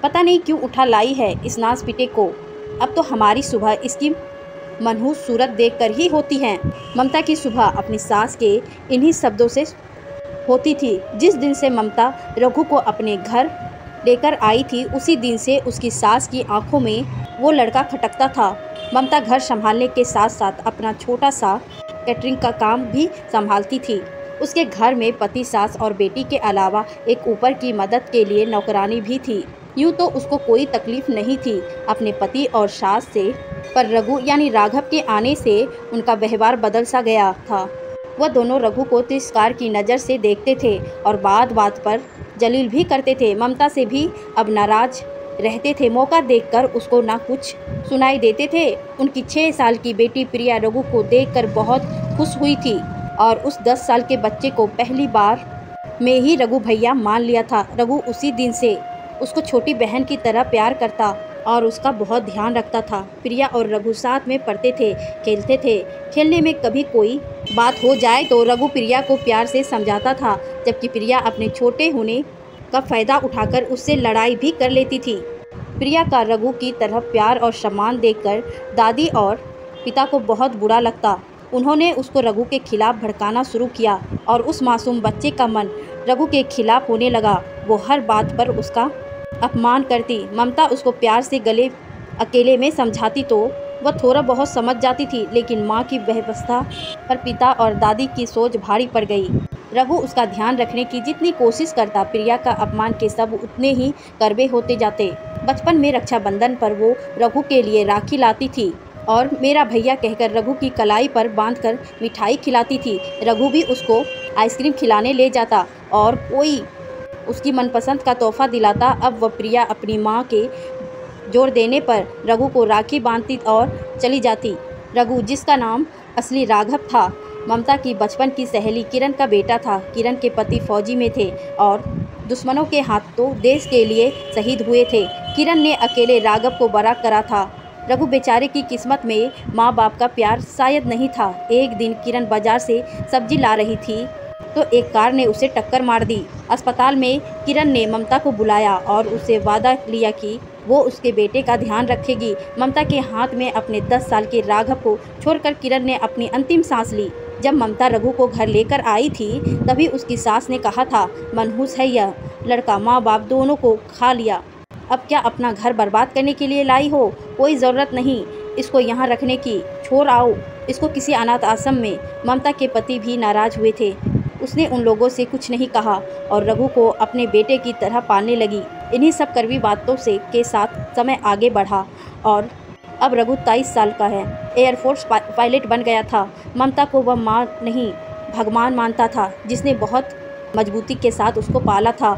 पता नहीं क्यों उठा लाई है इस नास पिटे को। अब तो हमारी सुबह इसकी मनहूस सूरत देखकर ही होती है। ममता की सुबह अपनी सास के इन्हीं शब्दों से होती थी। जिस दिन से ममता रघु को अपने घर लेकर आई थी, उसी दिन से उसकी सास की आंखों में वो लड़का खटकता था। ममता घर संभालने के साथ साथ अपना छोटा सा कैटरिंग का काम भी संभालती थी। उसके घर में पति, सास और बेटी के अलावा एक ऊपर की मदद के लिए नौकरानी भी थी। यूँ तो उसको कोई तकलीफ नहीं थी अपने पति और सास से, पर रघु यानी राघव के आने से उनका व्यवहार बदल सा गया था। वह दोनों रघु को तिरस्कार की नज़र से देखते थे और बात बात पर जलील भी करते थे। ममता से भी अब नाराज रहते थे। मौका देखकर उसको ना कुछ सुनाई देते थे। उनकी 6 साल की बेटी प्रिया रघु को देखकर बहुत खुश हुई थी और उस 10 साल के बच्चे को पहली बार में ही रघु भैया मान लिया था। रघु उसी दिन से उसको छोटी बहन की तरह प्यार करता और उसका बहुत ध्यान रखता था। प्रिया और रघु साथ में पढ़ते थे, खेलते थे। खेलने में कभी कोई बात हो जाए तो रघु प्रिया को प्यार से समझाता था, जबकि प्रिया अपने छोटे होने का फ़ायदा उठाकर उससे लड़ाई भी कर लेती थी। प्रिया का रघु की तरफ प्यार और सम्मान देखकर दादी और पिता को बहुत बुरा लगता। उन्होंने उसको रघु के खिलाफ भड़काना शुरू किया और उस मासूम बच्चे का मन रघु के खिलाफ होने लगा। वो हर बात पर उसका अपमान करती। ममता उसको प्यार से गले अकेले में समझाती तो वह थोड़ा बहुत समझ जाती थी, लेकिन माँ की व्यवस्था पर पिता और दादी की सोच भारी पड़ गई। रघु उसका ध्यान रखने की जितनी कोशिश करता, प्रिया का अपमान के सब उतने ही कड़वे होते जाते। बचपन में रक्षाबंधन पर वो रघु के लिए राखी लाती थी और मेरा भैया कहकर रघु की कलाई पर बांधकर मिठाई खिलाती थी। रघु भी उसको आइसक्रीम खिलाने ले जाता और कोई उसकी मनपसंद का तोहफा दिलाता। अब वह प्रिया अपनी माँ के जोर देने पर रघु को राखी बांधती और चली जाती। रघु, जिसका नाम असली राघव था, ममता की बचपन की सहेली किरण का बेटा था। किरण के पति फौजी में थे और दुश्मनों के हाथों देश के लिए शहीद हुए थे। किरण ने अकेले राघव को बड़ा करा था। रघु बेचारे की किस्मत में माँ बाप का प्यार शायद नहीं था। एक दिन किरण बाजार से सब्जी ला रही थी तो एक कार ने उसे टक्कर मार दी। अस्पताल में किरण ने ममता को बुलाया और उससे वादा लिया कि वो उसके बेटे का ध्यान रखेगी। ममता के हाथ में अपने 10 साल के राघव को छोड़कर किरण ने अपनी अंतिम सांस ली। जब ममता रघु को घर लेकर आई थी, तभी उसकी सास ने कहा था, मनहूस है यह लड़का, माँ बाप दोनों को खा लिया। अब क्या अपना घर बर्बाद करने के लिए लाई हो? कोई ज़रूरत नहीं इसको यहाँ रखने की, छोड़ आओ इसको किसी अनाथ आश्रम में। ममता के पति भी नाराज़ हुए थे। उसने उन लोगों से कुछ नहीं कहा और रघु को अपने बेटे की तरह पालने लगी। इन्हीं सब कड़वी बातों से के साथ समय आगे बढ़ा और अब रघु 23 साल का है। एयरफोर्स पायलट बन गया था। ममता को वह माँ नहीं भगवान मानता था, जिसने बहुत मजबूती के साथ उसको पाला था।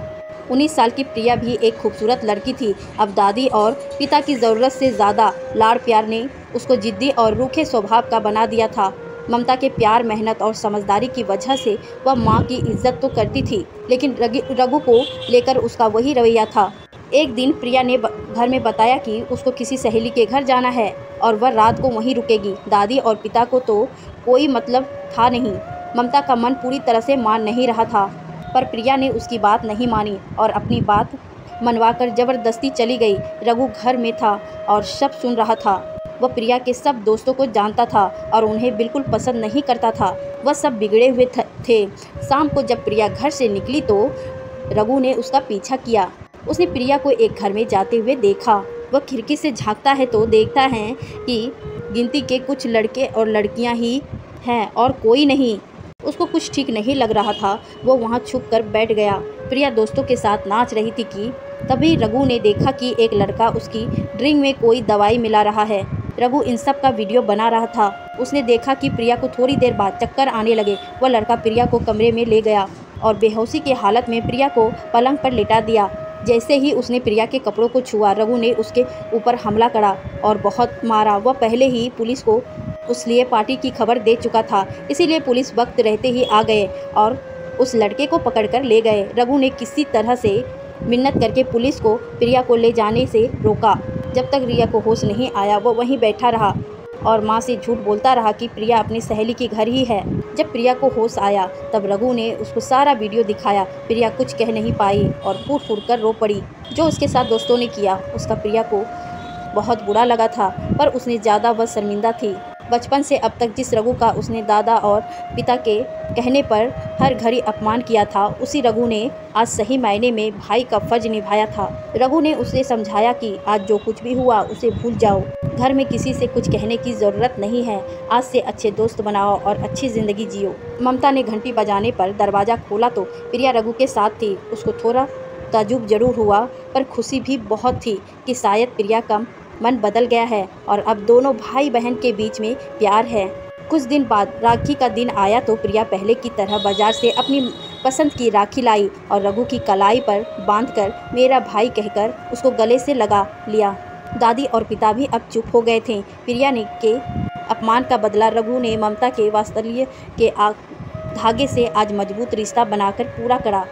19 साल की प्रिया भी एक खूबसूरत लड़की थी। अब दादी और पिता की ज़रूरत से ज़्यादा लाड़ प्यार ने उसको जिद्दी और रूखे स्वभाव का बना दिया था। ममता के प्यार, मेहनत और समझदारी की वजह से वह माँ की इज्जत तो करती थी, लेकिन रघु को लेकर उसका वही रवैया था। एक दिन प्रिया ने घर में बताया कि उसको किसी सहेली के घर जाना है और वह रात को वहीं रुकेगी। दादी और पिता को तो कोई मतलब था नहीं। ममता का मन पूरी तरह से मान नहीं रहा था, पर प्रिया ने उसकी बात नहीं मानी और अपनी बात मनवाकर ज़बरदस्ती चली गई। रघु घर में था और सब सुन रहा था। वह प्रिया के सब दोस्तों को जानता था और उन्हें बिल्कुल पसंद नहीं करता था। वह सब बिगड़े हुए थे। शाम को जब प्रिया घर से निकली तो रघु ने उसका पीछा किया। उसने प्रिया को एक घर में जाते हुए देखा। वह खिड़की से झांकता है तो देखता है कि गिनती के कुछ लड़के और लड़कियां ही हैं और कोई नहीं। उसको कुछ ठीक नहीं लग रहा था। वो वहाँ छुप कर बैठ गया। प्रिया दोस्तों के साथ नाच रही थी कि तभी रघु ने देखा कि एक लड़का उसकी ड्रिंक में कोई दवाई मिला रहा है। रघु इन सब का वीडियो बना रहा था। उसने देखा कि प्रिया को थोड़ी देर बाद चक्कर आने लगे। वह लड़का प्रिया को कमरे में ले गया और बेहोशी की हालत में प्रिया को पलंग पर लिटा दिया। जैसे ही उसने प्रिया के कपड़ों को छुआ, रघु ने उसके ऊपर हमला करा और बहुत मारा। वह पहले ही पुलिस को उस लिए पार्टी की खबर दे चुका था, इसीलिए पुलिस वक्त रहते ही आ गए और उस लड़के को पकड़कर ले गए। रघु ने किसी तरह से मिन्नत करके पुलिस को प्रिया को ले जाने से रोका। जब तक रिया को होश नहीं आया, वो वहीं बैठा रहा और माँ से झूठ बोलता रहा कि प्रिया अपनी सहेली के घर ही है। जब प्रिया को होश आया तब रघु ने उसको सारा वीडियो दिखाया। प्रिया कुछ कह नहीं पाई और फूट फूट कर रो पड़ी। जो उसके साथ दोस्तों ने किया उसका प्रिया को बहुत बुरा लगा था, पर उसने ज़्यादा वह शर्मिंदा थी। बचपन से अब तक जिस रघु का उसने दादा और पिता के कहने पर हर घड़ी अपमान किया था, उसी रघु ने आज सही मायने में भाई का फर्ज निभाया था। रघु ने उसे समझाया कि आज जो कुछ भी हुआ उसे भूल जाओ, घर में किसी से कुछ कहने की ज़रूरत नहीं है, आज से अच्छे दोस्त बनाओ और अच्छी ज़िंदगी जियो। ममता ने घंटी बजाने पर दरवाज़ा खोला तो प्रिया रघु के साथ थी। उसको थोड़ा ताज्जुब जरूर हुआ, पर खुशी भी बहुत थी कि शायद प्रिया का मन बदल गया है और अब दोनों भाई बहन के बीच में प्यार है। कुछ दिन बाद राखी का दिन आया तो प्रिया पहले की तरह बाजार से अपनी पसंद की राखी लाई और रघु की कलाई पर बांधकर मेरा भाई कहकर उसको गले से लगा लिया। दादी और पिता भी अब चुप हो गए थे। प्रिया ने के अपमान का बदला रघु ने ममता के वात्सल्य के धागे से आज मजबूत रिश्ता बनाकर पूरा करा।